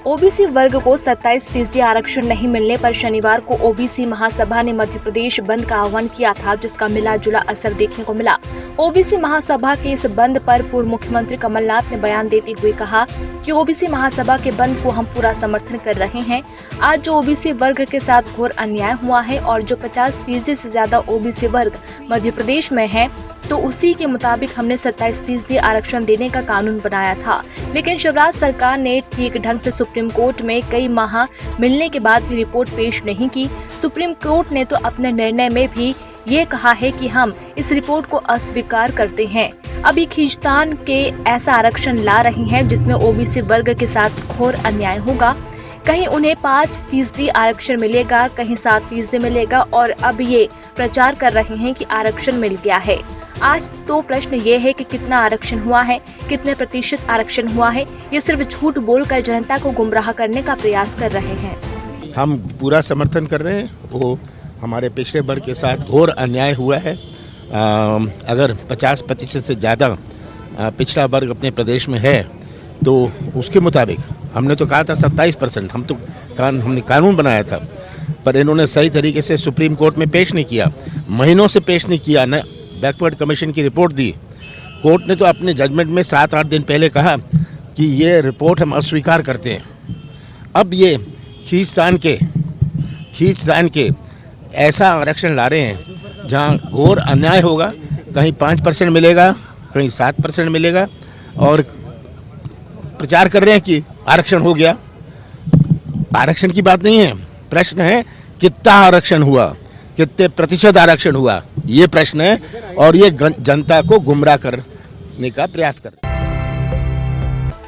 OBC वर्ग को 27% आरक्षण नहीं मिलने पर शनिवार को ओबीसी महासभा ने मध्य प्रदेश बंद का आह्वान किया था, जिसका मिला जुला असर देखने को मिला। ओबीसी महासभा के इस बंद पर पूर्व मुख्यमंत्री कमलनाथ ने बयान देते हुए कहा कि ओबीसी महासभा के बंद को हम पूरा समर्थन कर रहे हैं। आज जो ओबीसी वर्ग के साथ घोर अन्याय हुआ है और जो 50% से ज्यादा ओबीसी वर्ग मध्य प्रदेश में है, तो उसी के मुताबिक हमने 27% आरक्षण देने का कानून बनाया था। लेकिन शिवराज सरकार ने ठीक ढंग से सुप्रीम कोर्ट में कई माह मिलने के बाद भी रिपोर्ट पेश नहीं की। सुप्रीम कोर्ट ने तो अपने निर्णय में भी ये कहा है कि हम इस रिपोर्ट को अस्वीकार करते हैं। अभी खींचतान के ऐसा आरक्षण ला रही हैं जिसमें ओबीसी वर्ग के साथ घोर अन्याय होगा। कहीं उन्हें 5% आरक्षण मिलेगा, कहीं 7% मिलेगा और अब ये प्रचार कर रहे हैं कि आरक्षण मिल गया है। आज तो प्रश्न ये है कि कितना आरक्षण हुआ है, कितने प्रतिशत आरक्षण हुआ है। ये सिर्फ झूठ बोलकर जनता को गुमराह करने का प्रयास कर रहे हैं। हम पूरा समर्थन कर रहे हैं। वो हमारे पिछड़े वर्ग के साथ घोर अन्याय हुआ है। अगर 50% से ज़्यादा पिछड़ा वर्ग अपने प्रदेश में है तो उसके मुताबिक हमने तो कहा था 27%, हमने कानून बनाया था, पर इन्होंने सही तरीके से सुप्रीम कोर्ट में पेश नहीं किया, महीनों से पेश नहीं किया। न बैकवर्ड कमीशन की रिपोर्ट दी। कोर्ट ने तो अपने जजमेंट में 7-8 दिन पहले कहा कि ये रिपोर्ट हम अस्वीकार करते हैं। अब ये खींचतान के ऐसा आरक्षण ला रहे हैं जहां घोर अन्याय होगा। कहीं 5% मिलेगा, कहीं 7% मिलेगा और प्रचार कर रहे हैं कि आरक्षण हो गया। आरक्षण की बात नहीं है, प्रश्न है कितना आरक्षण हुआ, कितने प्रतिशत आरक्षण हुआ, ये प्रश्न है और ये जनता को गुमराह करने का प्रयास कर रहे हैं।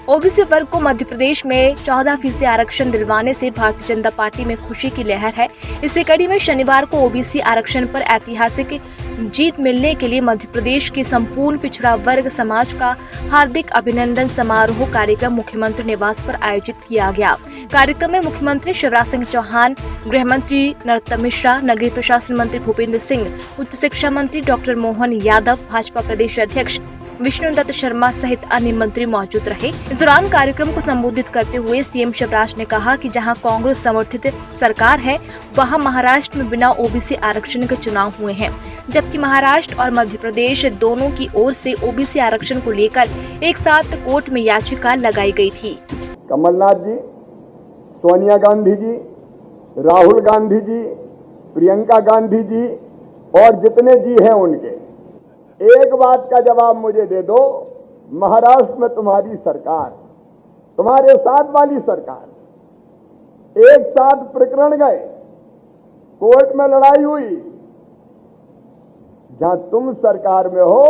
ओबीसी वर्ग को मध्य प्रदेश में 14% आरक्षण दिलवाने से भारतीय जनता पार्टी में खुशी की लहर है। इसी कड़ी में शनिवार को ओबीसी आरक्षण पर ऐतिहासिक जीत मिलने के लिए मध्य प्रदेश के संपूर्ण पिछड़ा वर्ग समाज का हार्दिक अभिनंदन समारोह कार्यक्रम मुख्यमंत्री निवास पर आयोजित किया गया। कार्यक्रम में मुख्यमंत्री शिवराज सिंह चौहान, गृह मंत्री नरोत्तम मिश्रा, नगरीय प्रशासन मंत्री भूपेंद्र सिंह, उच्च शिक्षा मंत्री डॉक्टर मोहन यादव, भाजपा प्रदेश अध्यक्ष विष्णुदत्त शर्मा सहित अन्य मंत्री मौजूद रहे। इस दौरान कार्यक्रम को संबोधित करते हुए सीएम शिवराज ने कहा कि जहां कांग्रेस समर्थित सरकार है, वहां महाराष्ट्र में बिना ओबीसी आरक्षण के चुनाव हुए हैं, जबकि महाराष्ट्र और मध्य प्रदेश दोनों की ओर से ओबीसी आरक्षण को लेकर एक साथ कोर्ट में याचिका लगाई गई थी। कमलनाथ जी, सोनिया गांधी जी, राहुल गांधी जी, प्रियंका गांधी जी और जितने जी हैं उनके एक बात का जवाब मुझे दे दो। महाराष्ट्र में तुम्हारी सरकार, तुम्हारे साथ वाली सरकार, एक साथ प्रकरण गए, कोर्ट में लड़ाई हुई। जहां तुम सरकार में हो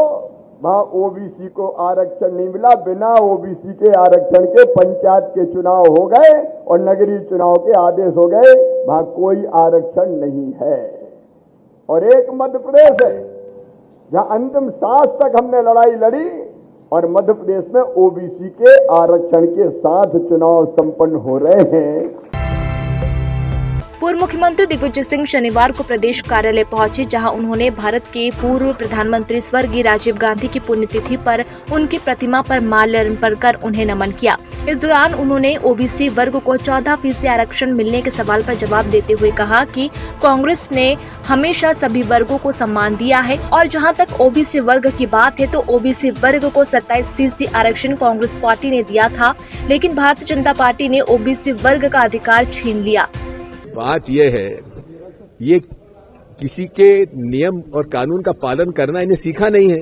वहां ओबीसी को आरक्षण नहीं मिला। बिना ओबीसी के आरक्षण के पंचायत के चुनाव हो गए और नगरीय चुनाव के आदेश हो गए, वहां कोई आरक्षण नहीं है। और एक मध्य प्रदेश है जहां अंतिम सांस तक हमने लड़ाई लड़ी और मध्य प्रदेश में ओबीसी के आरक्षण के साथ चुनाव संपन्न हो रहे हैं। पूर्व मुख्यमंत्री दिग्विजय सिंह शनिवार को प्रदेश कार्यालय पहुंचे, जहां उन्होंने भारत के पूर्व प्रधानमंत्री स्वर्गीय राजीव गांधी की पुण्यतिथि पर उनकी प्रतिमा पर माल्यार्पण कर उन्हें नमन किया। इस दौरान उन्होंने ओबीसी वर्ग को 14% आरक्षण मिलने के सवाल पर जवाब देते हुए कहा कि कांग्रेस ने हमेशा सभी वर्गों को सम्मान दिया है और जहां तक ओबीसी वर्ग की बात है तो ओबीसी वर्ग को 27% आरक्षण कांग्रेस पार्टी ने दिया था, लेकिन भारतीय जनता पार्टी ने ओबीसी वर्ग का अधिकार छीन लिया। बात यह है, ये किसी के नियम और कानून का पालन करना इन्हें सीखा नहीं है,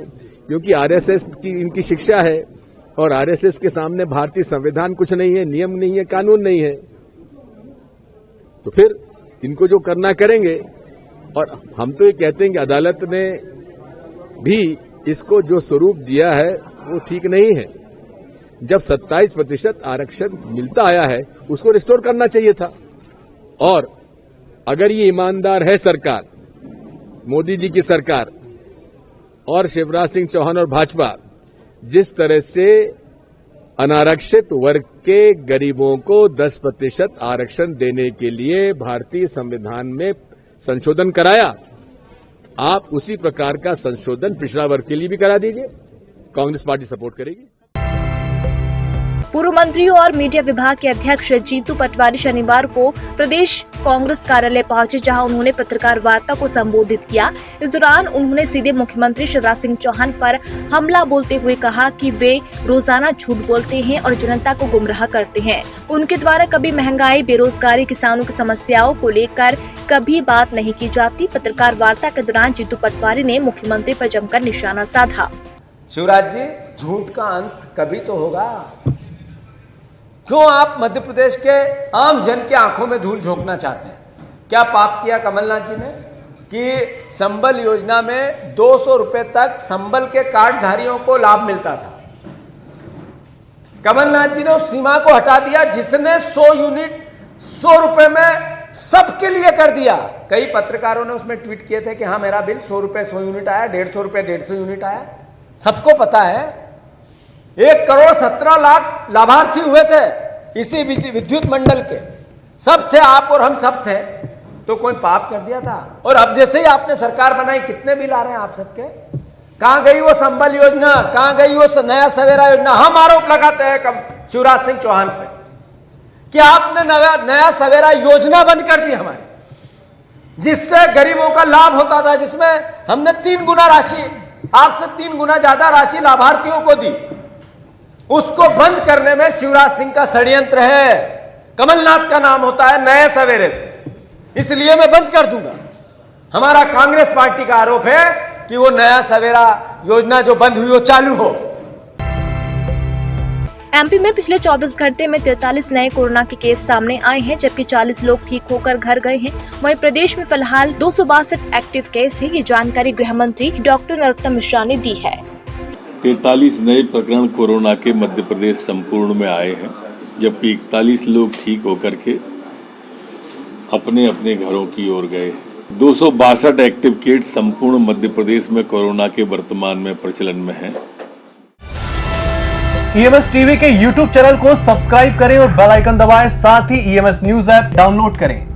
क्योंकि आरएसएस की इनकी शिक्षा है और आरएसएस के सामने भारतीय संविधान कुछ नहीं है, नियम नहीं है, कानून नहीं है। तो फिर इनको जो करना करेंगे। और हम तो ये कहते हैं कि अदालत ने भी इसको जो स्वरूप दिया है वो ठीक नहीं है। जब 27% आरक्षण मिलता आया है उसको रिस्टोर करना चाहिए था। और अगर ये ईमानदार है सरकार, मोदी जी की सरकार और शिवराज सिंह चौहान और भाजपा, जिस तरह से अनारक्षित वर्ग के गरीबों को 10% आरक्षण देने के लिए भारतीय संविधान में संशोधन कराया, आप उसी प्रकार का संशोधन पिछड़ा वर्ग के लिए भी करा दीजिए। कांग्रेस पार्टी सपोर्ट करेगी। पूर्व मंत्रियों और मीडिया विभाग के अध्यक्ष जीतू पटवारी शनिवार को प्रदेश कांग्रेस कार्यालय पहुंचे, जहां उन्होंने पत्रकार वार्ता को संबोधित किया। इस दौरान उन्होंने सीधे मुख्यमंत्री शिवराज सिंह चौहान पर हमला बोलते हुए कहा कि वे रोजाना झूठ बोलते हैं और जनता को गुमराह करते हैं। उनके द्वारा कभी महंगाई, बेरोजगारी, किसानों की समस्याओं को लेकर कभी बात नहीं की जाती। पत्रकार वार्ता के दौरान जीतू पटवारी ने मुख्यमंत्री पर जमकर निशाना साधा। शिवराज जी, झूठ का अंत कभी तो होगा। क्यों आप मध्य प्रदेश के आम जन के आंखों में धूल झोंकना चाहते हैं? क्या पाप किया कमलनाथ जी ने कि संबल योजना में 200 रुपए तक संबल के कार्डधारियों को लाभ मिलता था। कमलनाथ जी ने उस सीमा को हटा दिया, जिसने 100 यूनिट 100 रुपए में सबके लिए कर दिया। कई पत्रकारों ने उसमें ट्वीट किए थे कि हाँ, मेरा बिल 100 रुपए 100 यूनिट आया, 150 रुपए 150 यूनिट आया। सबको पता है 1,17,00,000 लाभार्थी हुए थे इसी विद्युत मंडल के। सब थे, आप और हम सब थे। तो कोई पाप कर दिया था? और अब जैसे ही आपने सरकार बनाई, कितने बिल आ रहे हैं आप सबके? कहां गई वो संबल योजना? कहां गई वो नया सवेरा योजना? हम आरोप लगाते हैं शिवराज सिंह चौहान पे कि आपने नया सवेरा योजना बंद कर दी हमारी, जिससे गरीबों का लाभ होता था, जिसमें हमने 3 गुना राशि, आपसे 3 गुना ज्यादा राशि लाभार्थियों को दी। उसको बंद करने में शिवराज सिंह का षड्यंत्र है। कमलनाथ का नाम होता है नए सवेरे से, इसलिए मैं बंद कर दूंगा। हमारा कांग्रेस पार्टी का आरोप है कि वो नया सवेरा योजना जो बंद हुई वो चालू हो। एमपी में पिछले 24 घंटे में 43 नए कोरोना के केस सामने आए हैं, जबकि 40 लोग ठीक होकर घर गए हैं। वहीं प्रदेश में फिलहाल 262 एक्टिव केस है। ये जानकारी गृह मंत्री डॉक्टर नरोत्तम मिश्रा ने दी है। 43 नए प्रकरण कोरोना के मध्य प्रदेश संपूर्ण में आए हैं, जबकि 41 लोग ठीक होकर के अपने अपने घरों की ओर गए। 262 एक्टिव केस संपूर्ण मध्य प्रदेश में कोरोना के वर्तमान में प्रचलन में हैं। ईएमएस टीवी के YouTube चैनल को सब्सक्राइब करें और बेल आइकन दबाएं। साथ ही ईएमएस न्यूज ऐप डाउनलोड करें।